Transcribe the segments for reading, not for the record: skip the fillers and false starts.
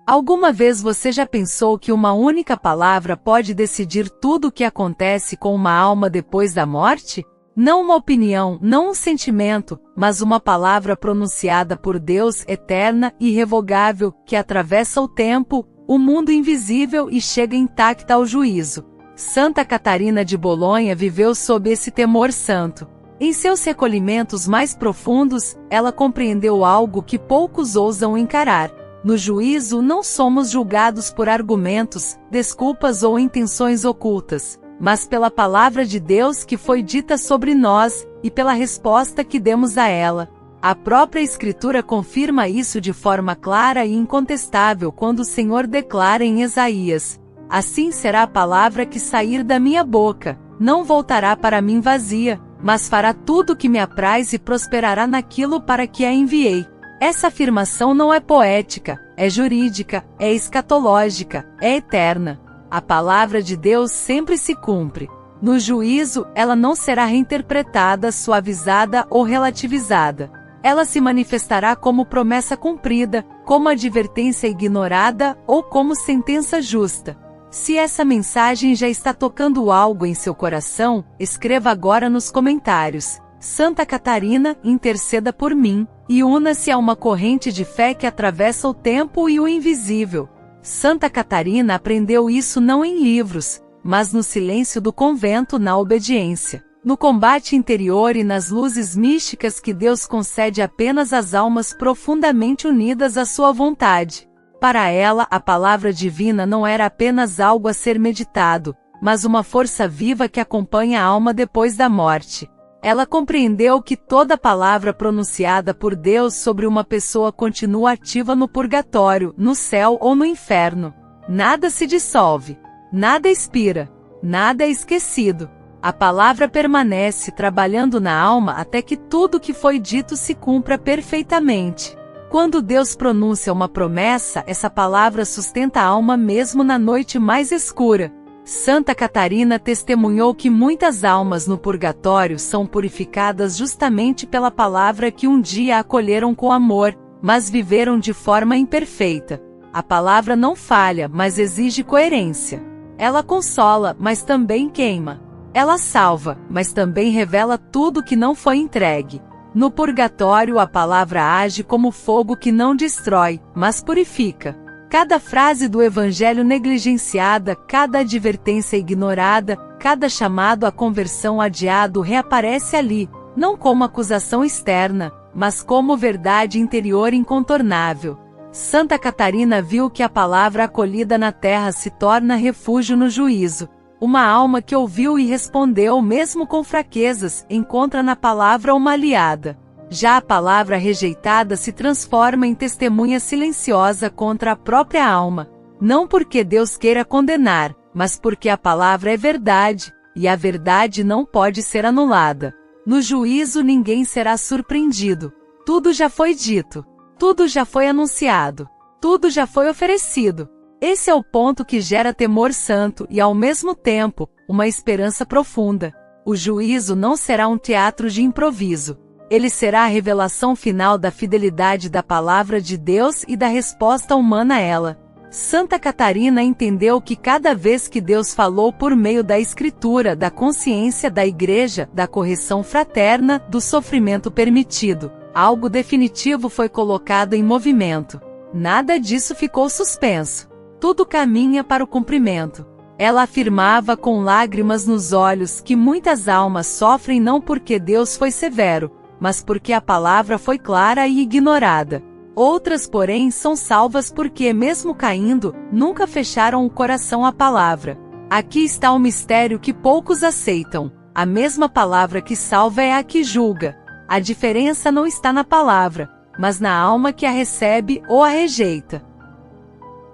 Alguma vez você já pensou que uma única palavra pode decidir tudo o que acontece com uma alma depois da morte? Não uma opinião, não um sentimento, mas uma palavra pronunciada por Deus eterna e irrevogável, que atravessa o tempo, o mundo invisível e chega intacta ao juízo. Santa Catarina de Bolonha viveu sob esse temor santo. Em seus recolhimentos mais profundos, ela compreendeu algo que poucos ousam encarar. No juízo não somos julgados por argumentos, desculpas ou intenções ocultas, mas pela palavra de Deus que foi dita sobre nós, e pela resposta que demos a ela. A própria Escritura confirma isso de forma clara e incontestável quando o Senhor declara em Isaías: assim será a palavra que sair da minha boca, não voltará para mim vazia, mas fará tudo o que me apraz e prosperará naquilo para que a enviei. Essa afirmação não é poética, é jurídica, é escatológica, é eterna. A palavra de Deus sempre se cumpre. No juízo, ela não será reinterpretada, suavizada ou relativizada. Ela se manifestará como promessa cumprida, como advertência ignorada ou como sentença justa. Se essa mensagem já está tocando algo em seu coração, escreva agora nos comentários: Santa Catarina, interceda por mim, e una-se a uma corrente de fé que atravessa o tempo e o invisível. Santa Catarina aprendeu isso não em livros, mas no silêncio do convento, na obediência, no combate interior e nas luzes místicas que Deus concede apenas às almas profundamente unidas à sua vontade. Para ela, a palavra divina não era apenas algo a ser meditado, mas uma força viva que acompanha a alma depois da morte. Ela compreendeu que toda palavra pronunciada por Deus sobre uma pessoa continua ativa no purgatório, no céu ou no inferno. Nada se dissolve, nada expira, nada é esquecido. A palavra permanece trabalhando na alma até que tudo o que foi dito se cumpra perfeitamente. Quando Deus pronuncia uma promessa, essa palavra sustenta a alma mesmo na noite mais escura. Santa Catarina testemunhou que muitas almas no purgatório são purificadas justamente pela palavra que um dia acolheram com amor, mas viveram de forma imperfeita. A palavra não falha, mas exige coerência. Ela consola, mas também queima. Ela salva, mas também revela tudo que não foi entregue. No purgatório, a palavra age como fogo que não destrói, mas purifica. Cada frase do Evangelho negligenciada, cada advertência ignorada, cada chamado à conversão adiado reaparece ali, não como acusação externa, mas como verdade interior incontornável. Santa Catarina viu que a palavra acolhida na terra se torna refúgio no juízo. Uma alma que ouviu e respondeu mesmo com fraquezas, encontra na palavra uma aliada. Já a palavra rejeitada se transforma em testemunha silenciosa contra a própria alma. Não porque Deus queira condenar, mas porque a palavra é verdade, e a verdade não pode ser anulada. No juízo ninguém será surpreendido. Tudo já foi dito. Tudo já foi anunciado. Tudo já foi oferecido. Esse é o ponto que gera temor santo e, ao mesmo tempo, uma esperança profunda. O juízo não será um teatro de improviso. Ele será a revelação final da fidelidade da palavra de Deus e da resposta humana a ela. Santa Catarina entendeu que cada vez que Deus falou por meio da Escritura, da consciência da Igreja, da correção fraterna, do sofrimento permitido, algo definitivo foi colocado em movimento. Nada disso ficou suspenso. Tudo caminha para o cumprimento. Ela afirmava com lágrimas nos olhos que muitas almas sofrem não porque Deus foi severo, mas porque a palavra foi clara e ignorada. Outras, porém, são salvas porque, mesmo caindo, nunca fecharam o coração à palavra. Aqui está o mistério que poucos aceitam. A mesma palavra que salva é a que julga. A diferença não está na palavra, mas na alma que a recebe ou a rejeita.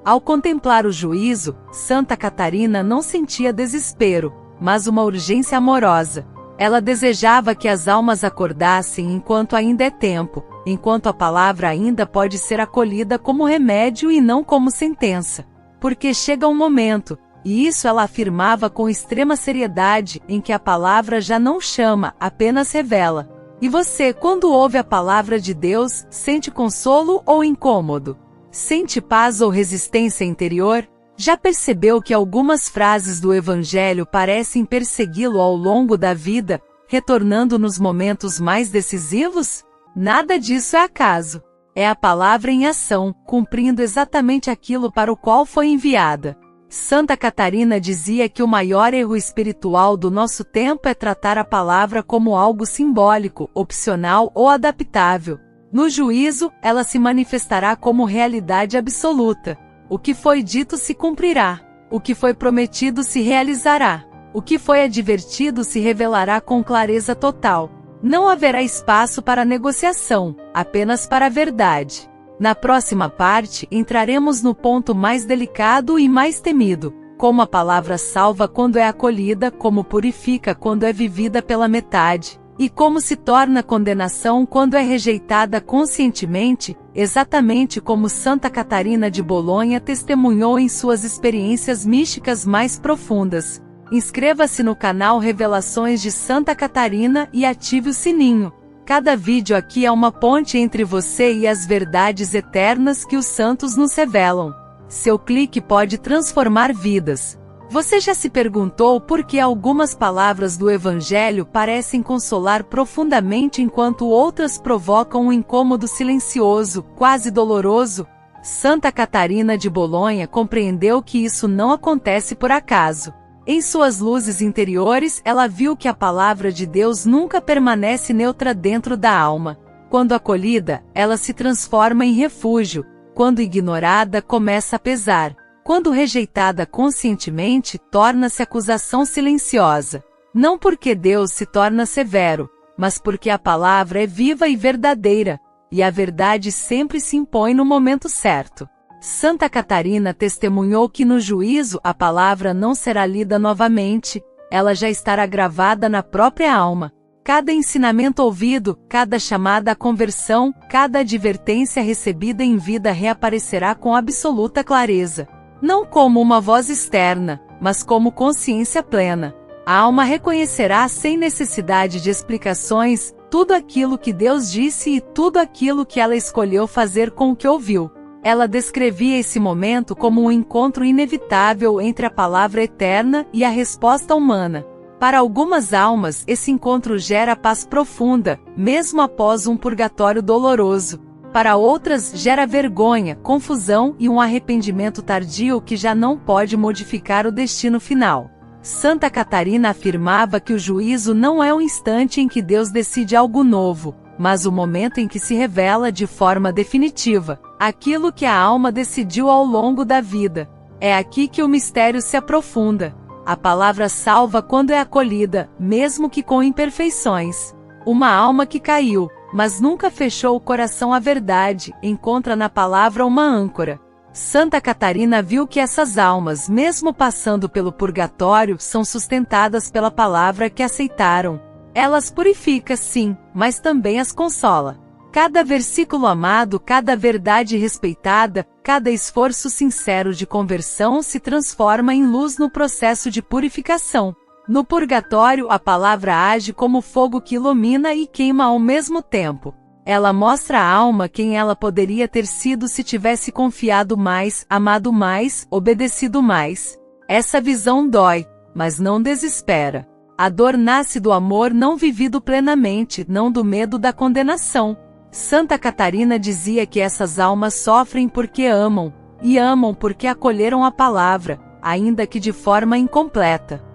Ao contemplar o juízo, Santa Catarina não sentia desespero, mas uma urgência amorosa. Ela desejava que as almas acordassem enquanto ainda é tempo, enquanto a palavra ainda pode ser acolhida como remédio e não como sentença. Porque chega um momento, e isso ela afirmava com extrema seriedade, em que a palavra já não chama, apenas revela. E você, quando ouve a palavra de Deus, sente consolo ou incômodo? Sente paz ou resistência interior? Já percebeu que algumas frases do Evangelho parecem persegui-lo ao longo da vida, retornando nos momentos mais decisivos? Nada disso é acaso. É a palavra em ação, cumprindo exatamente aquilo para o qual foi enviada. Santa Catarina dizia que o maior erro espiritual do nosso tempo é tratar a palavra como algo simbólico, opcional ou adaptável. No juízo, ela se manifestará como realidade absoluta. O que foi dito se cumprirá. O que foi prometido se realizará. O que foi advertido se revelará com clareza total. Não haverá espaço para negociação, apenas para a verdade. Na próxima parte, entraremos no ponto mais delicado e mais temido: como a palavra salva quando é acolhida, como purifica quando é vivida pela metade, e como se torna condenação quando é rejeitada conscientemente, exatamente como Santa Catarina de Bolonha testemunhou em suas experiências místicas mais profundas. Inscreva-se no canal Revelações de Santa Catarina e ative o sininho. Cada vídeo aqui é uma ponte entre você e as verdades eternas que os santos nos revelam. Seu clique pode transformar vidas. Você já se perguntou por que algumas palavras do Evangelho parecem consolar profundamente enquanto outras provocam um incômodo silencioso, quase doloroso? Santa Catarina de Bolonha compreendeu que isso não acontece por acaso. Em suas luzes interiores, ela viu que a palavra de Deus nunca permanece neutra dentro da alma. Quando acolhida, ela se transforma em refúgio. Quando ignorada, começa a pesar. Quando rejeitada conscientemente, torna-se acusação silenciosa. Não porque Deus se torna severo, mas porque a palavra é viva e verdadeira, e a verdade sempre se impõe no momento certo. Santa Catarina testemunhou que no juízo a palavra não será lida novamente, ela já estará gravada na própria alma. Cada ensinamento ouvido, cada chamada à conversão, cada advertência recebida em vida reaparecerá com absoluta clareza. Não como uma voz externa, mas como consciência plena. A alma reconhecerá sem necessidade de explicações tudo aquilo que Deus disse e tudo aquilo que ela escolheu fazer com o que ouviu. Ela descrevia esse momento como um encontro inevitável entre a palavra eterna e a resposta humana. Para algumas almas, esse encontro gera paz profunda, mesmo após um purgatório doloroso. Para outras, gera vergonha, confusão e um arrependimento tardio que já não pode modificar o destino final. Santa Catarina afirmava que o juízo não é o instante em que Deus decide algo novo, mas o momento em que se revela de forma definitiva aquilo que a alma decidiu ao longo da vida. É aqui que o mistério se aprofunda. A palavra salva quando é acolhida, mesmo que com imperfeições. Uma alma que caiu, mas nunca fechou o coração à verdade, encontra na palavra uma âncora. Santa Catarina viu que essas almas, mesmo passando pelo purgatório, são sustentadas pela palavra que aceitaram. Ela as purifica, sim, mas também as consola. Cada versículo amado, cada verdade respeitada, cada esforço sincero de conversão se transforma em luz no processo de purificação. No purgatório, a palavra age como fogo que ilumina e queima ao mesmo tempo. Ela mostra à alma quem ela poderia ter sido se tivesse confiado mais, amado mais, obedecido mais. Essa visão dói, mas não desespera. A dor nasce do amor não vivido plenamente, não do medo da condenação. Santa Catarina dizia que essas almas sofrem porque amam, e amam porque acolheram a palavra, ainda que de forma incompleta.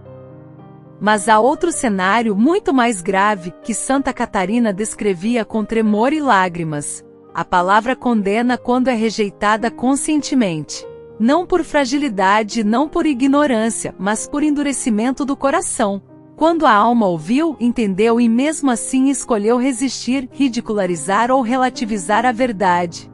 Mas há outro cenário muito mais grave, que Santa Catarina descrevia com tremor e lágrimas. A palavra condena quando é rejeitada conscientemente. Não por fragilidade, não por ignorância, mas por endurecimento do coração. Quando a alma ouviu, entendeu e mesmo assim escolheu resistir, ridicularizar ou relativizar a verdade.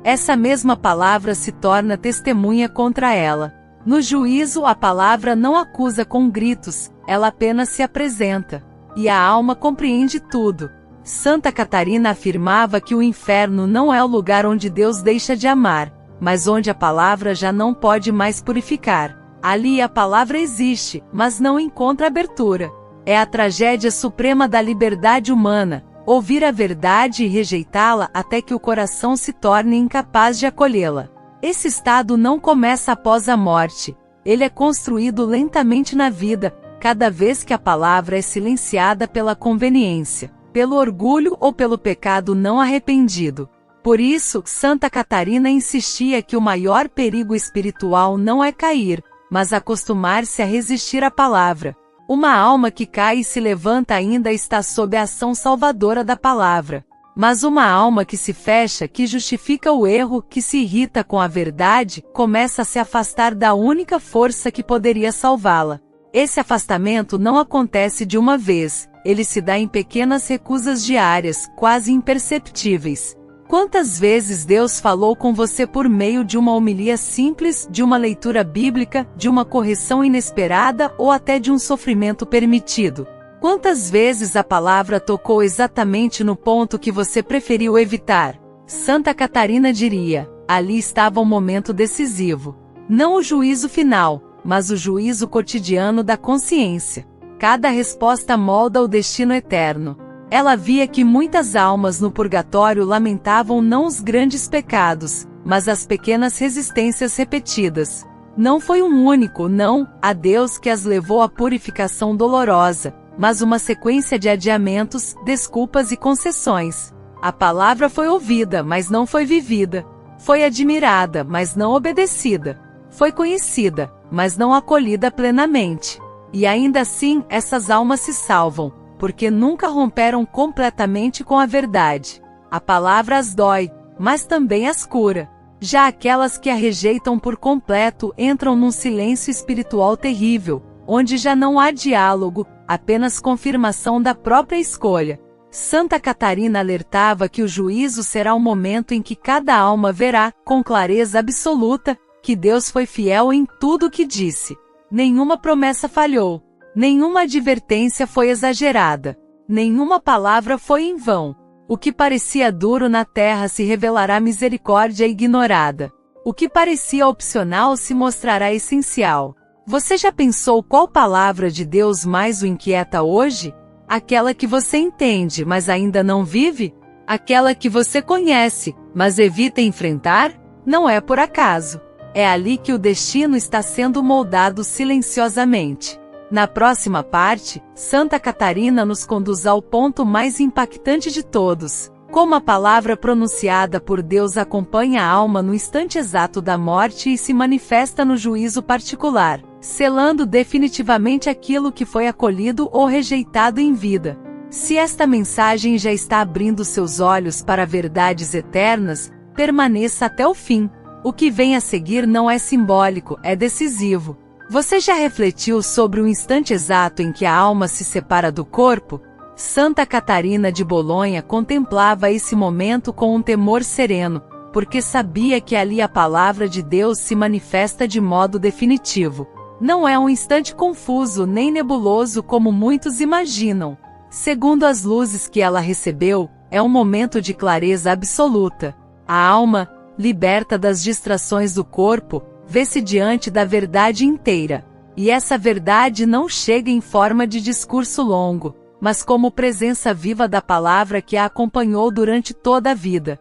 Essa mesma palavra se torna testemunha contra ela. No juízo, a palavra não acusa com gritos, ela apenas se apresenta. E a alma compreende tudo. Santa Catarina afirmava que o inferno não é o lugar onde Deus deixa de amar, mas onde a palavra já não pode mais purificar. Ali a palavra existe, mas não encontra abertura. É a tragédia suprema da liberdade humana, ouvir a verdade e rejeitá-la até que o coração se torne incapaz de acolhê-la. Esse estado não começa após a morte, ele é construído lentamente na vida, cada vez que a palavra é silenciada pela conveniência, pelo orgulho ou pelo pecado não arrependido. Por isso, Santa Catarina insistia que o maior perigo espiritual não é cair, mas acostumar-se a resistir à palavra. Uma alma que cai e se levanta ainda está sob a ação salvadora da palavra. Mas uma alma que se fecha, que justifica o erro, que se irrita com a verdade, começa a se afastar da única força que poderia salvá-la. Esse afastamento não acontece de uma vez, ele se dá em pequenas recusas diárias, quase imperceptíveis. Quantas vezes Deus falou com você por meio de uma homilia simples, de uma leitura bíblica, de uma correção inesperada ou até de um sofrimento permitido? Quantas vezes a palavra tocou exatamente no ponto que você preferiu evitar? Santa Catarina diria: ali estava o momento decisivo. Não o juízo final, mas o juízo cotidiano da consciência. Cada resposta molda o destino eterno. Ela via que muitas almas no purgatório lamentavam não os grandes pecados, mas as pequenas resistências repetidas. Não foi um único não a Deus que as levou à purificação dolorosa, mas uma sequência de adiamentos, desculpas e concessões. A palavra foi ouvida, mas não foi vivida. Foi admirada, mas não obedecida. Foi conhecida, mas não acolhida plenamente. E ainda assim, essas almas se salvam, porque nunca romperam completamente com a verdade. A palavra as dói, mas também as cura. Já aquelas que a rejeitam por completo entram num silêncio espiritual terrível, onde já não há diálogo, apenas confirmação da própria escolha. Santa Catarina alertava que o juízo será o momento em que cada alma verá, com clareza absoluta, que Deus foi fiel em tudo o que disse. Nenhuma promessa falhou. Nenhuma advertência foi exagerada. Nenhuma palavra foi em vão. O que parecia duro na terra se revelará misericórdia ignorada. O que parecia opcional se mostrará essencial. Você já pensou qual palavra de Deus mais o inquieta hoje? Aquela que você entende, mas ainda não vive? Aquela que você conhece, mas evita enfrentar? Não é por acaso. É ali que o destino está sendo moldado silenciosamente. Na próxima parte, Santa Catarina nos conduz ao ponto mais impactante de todos. Como a palavra pronunciada por Deus acompanha a alma no instante exato da morte e se manifesta no juízo particular, selando definitivamente aquilo que foi acolhido ou rejeitado em vida. Se esta mensagem já está abrindo seus olhos para verdades eternas, permaneça até o fim. O que vem a seguir não é simbólico, é decisivo. Você já refletiu sobre o instante exato em que a alma se separa do corpo? Santa Catarina de Bolonha contemplava esse momento com um temor sereno, porque sabia que ali a palavra de Deus se manifesta de modo definitivo. Não é um instante confuso nem nebuloso como muitos imaginam. Segundo as luzes que ela recebeu, é um momento de clareza absoluta. A alma, liberta das distrações do corpo, vê-se diante da verdade inteira. E essa verdade não chega em forma de discurso longo, mas como presença viva da palavra que a acompanhou durante toda a vida.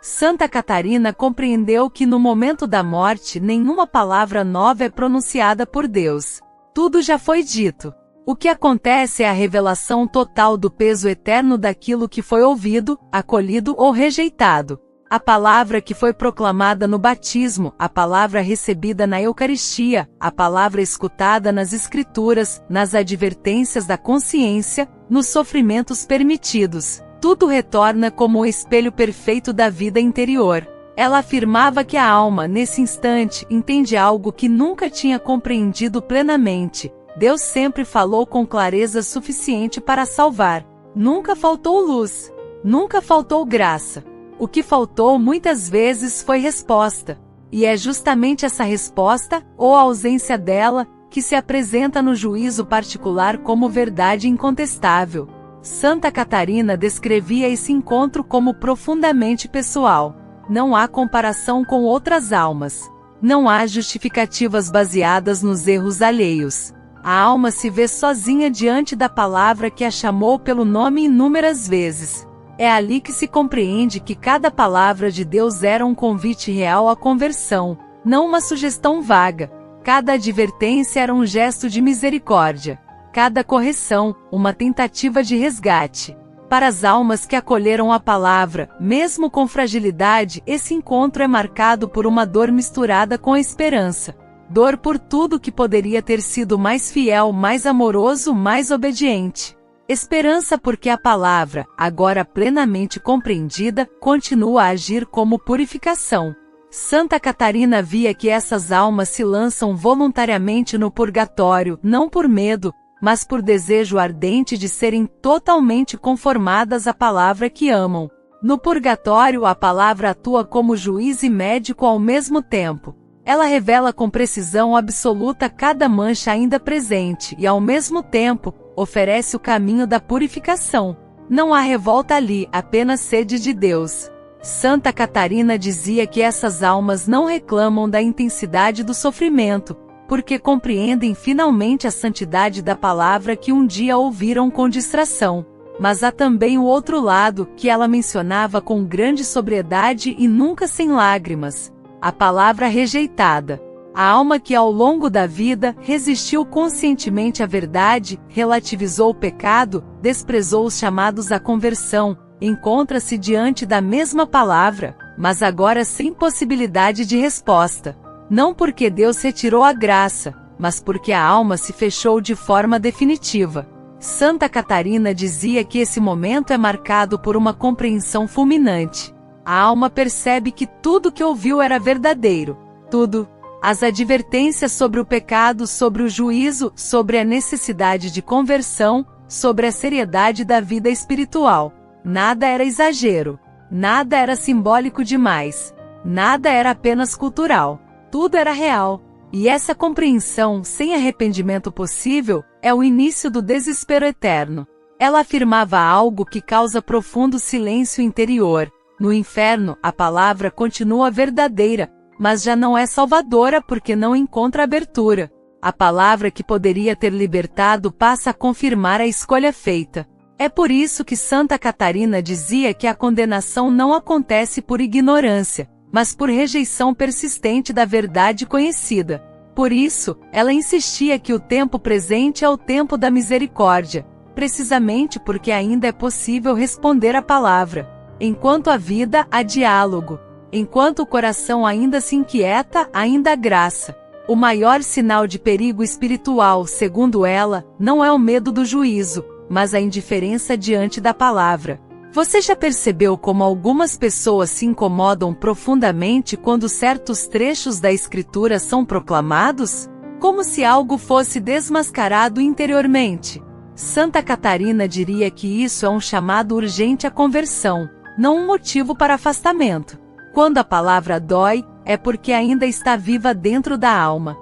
Santa Catarina compreendeu que no momento da morte nenhuma palavra nova é pronunciada por Deus. Tudo já foi dito. O que acontece é a revelação total do peso eterno daquilo que foi ouvido, acolhido ou rejeitado. A palavra que foi proclamada no batismo, a palavra recebida na Eucaristia, a palavra escutada nas Escrituras, nas advertências da consciência, nos sofrimentos permitidos. Tudo retorna como o espelho perfeito da vida interior. Ela afirmava que a alma, nesse instante, entende algo que nunca tinha compreendido plenamente. Deus sempre falou com clareza suficiente para salvar. Nunca faltou luz. Nunca faltou graça. O que faltou muitas vezes foi resposta. E é justamente essa resposta, ou a ausência dela, que se apresenta no juízo particular como verdade incontestável. Santa Catarina descrevia esse encontro como profundamente pessoal. Não há comparação com outras almas. Não há justificativas baseadas nos erros alheios. A alma se vê sozinha diante da palavra que a chamou pelo nome inúmeras vezes. É ali que se compreende que cada palavra de Deus era um convite real à conversão, não uma sugestão vaga. Cada advertência era um gesto de misericórdia. Cada correção, uma tentativa de resgate. Para as almas que acolheram a palavra, mesmo com fragilidade, esse encontro é marcado por uma dor misturada com a esperança. Dor por tudo que poderia ter sido mais fiel, mais amoroso, mais obediente. Esperança porque a palavra, agora plenamente compreendida, continua a agir como purificação. Santa Catarina via que essas almas se lançam voluntariamente no purgatório, não por medo, mas por desejo ardente de serem totalmente conformadas à palavra que amam. No purgatório, a palavra atua como juiz e médico ao mesmo tempo. Ela revela com precisão absoluta cada mancha ainda presente e, ao mesmo tempo, oferece o caminho da purificação. Não há revolta ali, apenas sede de Deus. Santa Catarina dizia que essas almas não reclamam da intensidade do sofrimento, porque compreendem finalmente a santidade da palavra que um dia ouviram com distração. Mas há também o outro lado, que ela mencionava com grande sobriedade e nunca sem lágrimas: a palavra rejeitada. A alma que ao longo da vida resistiu conscientemente à verdade, relativizou o pecado, desprezou os chamados à conversão, encontra-se diante da mesma palavra, mas agora sem possibilidade de resposta. Não porque Deus retirou a graça, mas porque a alma se fechou de forma definitiva. Santa Catarina dizia que esse momento é marcado por uma compreensão fulminante. A alma percebe que tudo que ouviu era verdadeiro. Tudo. As advertências sobre o pecado, sobre o juízo, sobre a necessidade de conversão, sobre a seriedade da vida espiritual. Nada era exagero. Nada era simbólico demais. Nada era apenas cultural. Tudo era real. E essa compreensão, sem arrependimento possível, é o início do desespero eterno. Ela afirmava algo que causa profundo silêncio interior. No inferno, a palavra continua verdadeira, mas já não é salvadora porque não encontra abertura. A palavra que poderia ter libertado passa a confirmar a escolha feita. É por isso que Santa Catarina dizia que a condenação não acontece por ignorância, mas por rejeição persistente da verdade conhecida. Por isso, ela insistia que o tempo presente é o tempo da misericórdia, precisamente porque ainda é possível responder à palavra. Enquanto há vida, há diálogo. Enquanto o coração ainda se inquieta, ainda há graça. O maior sinal de perigo espiritual, segundo ela, não é o medo do juízo, mas a indiferença diante da palavra. Você já percebeu como algumas pessoas se incomodam profundamente quando certos trechos da Escritura são proclamados? Como se algo fosse desmascarado interiormente. Santa Catarina diria que isso é um chamado urgente à conversão, não um motivo para afastamento. Quando a palavra dói, é porque ainda está viva dentro da alma.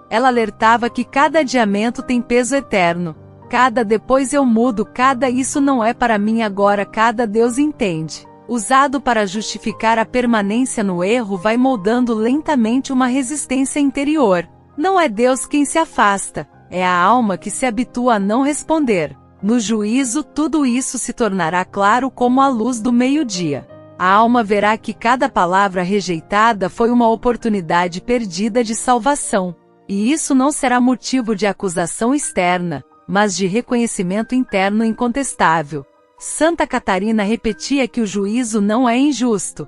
Ela alertava que cada adiamento tem peso eterno. Cada depois eu mudo, cada isso não é para mim agora, cada Deus entende. Usado para justificar a permanência no erro, vai moldando lentamente uma resistência interior. Não é Deus quem se afasta, é a alma que se habitua a não responder. No juízo, tudo isso se tornará claro como a luz do meio-dia. A alma verá que cada palavra rejeitada foi uma oportunidade perdida de salvação. E isso não será motivo de acusação externa, mas de reconhecimento interno incontestável. Santa Catarina repetia que o juízo não é injusto,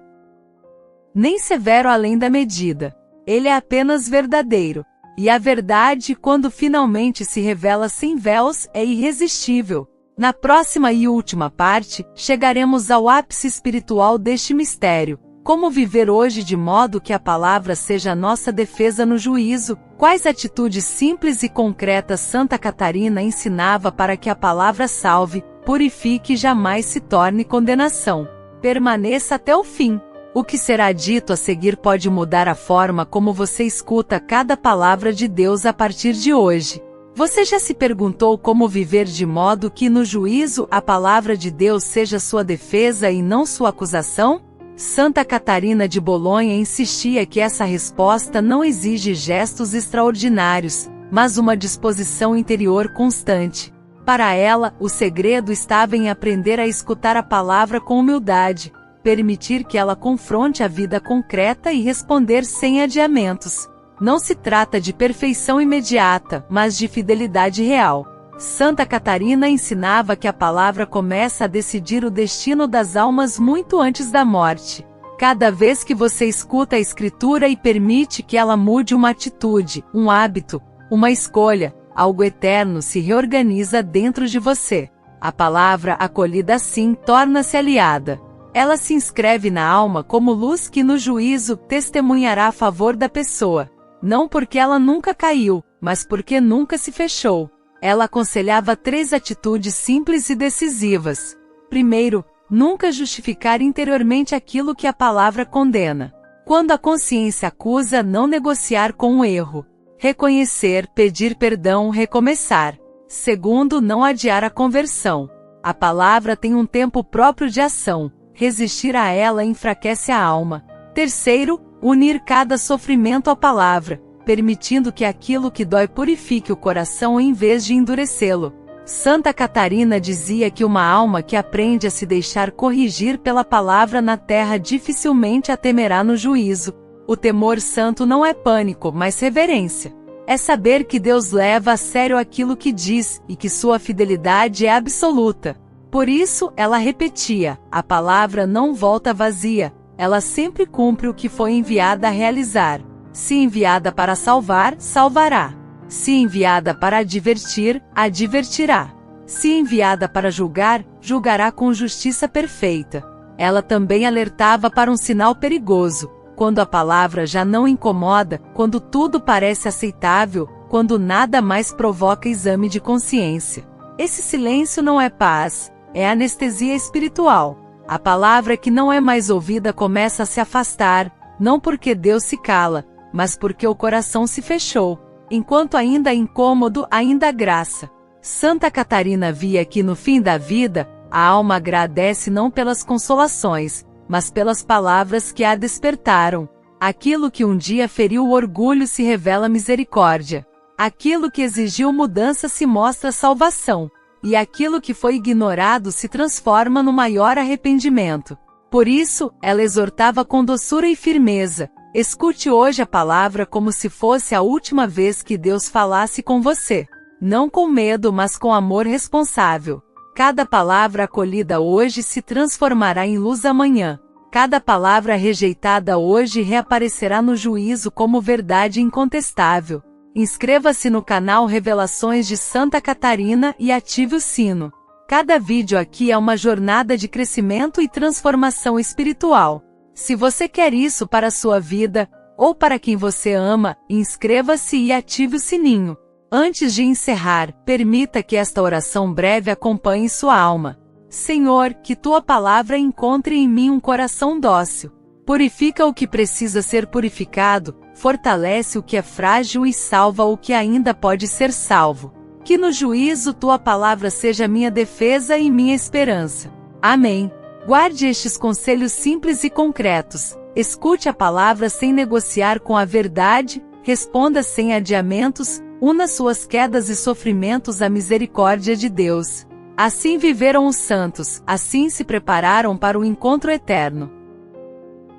nem severo além da medida. Ele é apenas verdadeiro. E a verdade, quando finalmente se revela sem véus, é irresistível. Na próxima e última parte, chegaremos ao ápice espiritual deste mistério. Como viver hoje de modo que a palavra seja a nossa defesa no juízo? Quais atitudes simples e concretas Santa Catarina ensinava para que a palavra salve, purifique e jamais se torne condenação? Permaneça até o fim. O que será dito a seguir pode mudar a forma como você escuta cada palavra de Deus a partir de hoje. Você já se perguntou como viver de modo que no juízo a palavra de Deus seja sua defesa e não sua acusação? Santa Catarina de Bolonha insistia que essa resposta não exige gestos extraordinários, mas uma disposição interior constante. Para ela, o segredo estava em aprender a escutar a palavra com humildade, permitir que ela confronte a vida concreta e responder sem adiamentos. Não se trata de perfeição imediata, mas de fidelidade real. Santa Catarina ensinava que a palavra começa a decidir o destino das almas muito antes da morte. Cada vez que você escuta a Escritura e permite que ela mude uma atitude, um hábito, uma escolha, algo eterno se reorganiza dentro de você. A palavra acolhida assim torna-se aliada. Ela se inscreve na alma como luz que no juízo testemunhará a favor da pessoa. Não porque ela nunca caiu, mas porque nunca se fechou. Ela aconselhava 3 atitudes simples e decisivas. Primeiro, nunca justificar interiormente aquilo que a palavra condena. Quando a consciência acusa, não negociar com o erro. Reconhecer, pedir perdão, recomeçar. Segundo, não adiar a conversão. A palavra tem um tempo próprio de ação. Resistir a ela enfraquece a alma. Terceiro, unir cada sofrimento à palavra, permitindo que aquilo que dói purifique o coração em vez de endurecê-lo. Santa Catarina dizia que uma alma que aprende a se deixar corrigir pela palavra na terra dificilmente a temerá no juízo. O temor santo não é pânico, mas reverência. É saber que Deus leva a sério aquilo que diz e que sua fidelidade é absoluta. Por isso, ela repetia: a palavra não volta vazia, ela sempre cumpre o que foi enviada a realizar. Se enviada para salvar, salvará. Se enviada para advertir, advertirá. Se enviada para julgar, julgará com justiça perfeita. Ela também alertava para um sinal perigoso: quando a palavra já não incomoda, quando tudo parece aceitável, quando nada mais provoca exame de consciência. Esse silêncio não é paz, é anestesia espiritual. A palavra que não é mais ouvida começa a se afastar, não porque Deus se cala, mas porque o coração se fechou. Enquanto ainda é incômodo, ainda há graça. Santa Catarina via que no fim da vida, a alma agradece não pelas consolações, mas pelas palavras que a despertaram. Aquilo que um dia feriu o orgulho se revela misericórdia. Aquilo que exigiu mudança se mostra salvação. E aquilo que foi ignorado se transforma no maior arrependimento. Por isso, ela exortava com doçura e firmeza: escute hoje a palavra como se fosse a última vez que Deus falasse com você. Não com medo, mas com amor responsável. Cada palavra acolhida hoje se transformará em luz amanhã. Cada palavra rejeitada hoje reaparecerá no juízo como verdade incontestável. Inscreva-se no canal Revelações de Santa Catarina e ative o sino. Cada vídeo aqui é uma jornada de crescimento e transformação espiritual. Se você quer isso para a sua vida, ou para quem você ama, inscreva-se e ative o sininho. Antes de encerrar, permita que esta oração breve acompanhe sua alma. Senhor, que tua palavra encontre em mim um coração dócil. Purifica o que precisa ser purificado, fortalece o que é frágil e salva o que ainda pode ser salvo. Que no juízo tua palavra seja minha defesa e minha esperança. Amém. Guarde estes conselhos simples e concretos. Escute a palavra sem negociar com a verdade, responda sem adiamentos, una suas quedas e sofrimentos à misericórdia de Deus. Assim viveram os santos, assim se prepararam para o encontro eterno.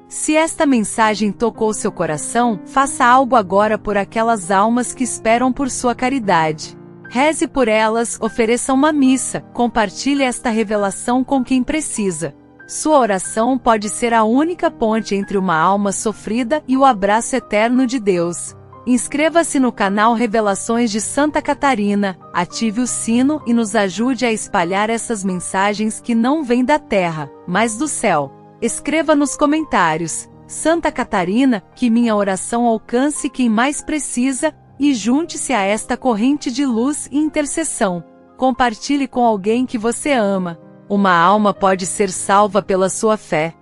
Se esta mensagem tocou seu coração, faça algo agora por aquelas almas que esperam por sua caridade. Reze por elas, ofereça uma missa, compartilhe esta revelação com quem precisa. Sua oração pode ser a única ponte entre uma alma sofrida e o abraço eterno de Deus. Inscreva-se no canal Revelações de Santa Catarina, ative o sino e nos ajude a espalhar essas mensagens que não vêm da terra, mas do céu. Escreva nos comentários: Santa Catarina, que minha oração alcance quem mais precisa, e junte-se a esta corrente de luz e intercessão. Compartilhe com alguém que você ama. Uma alma pode ser salva pela sua fé.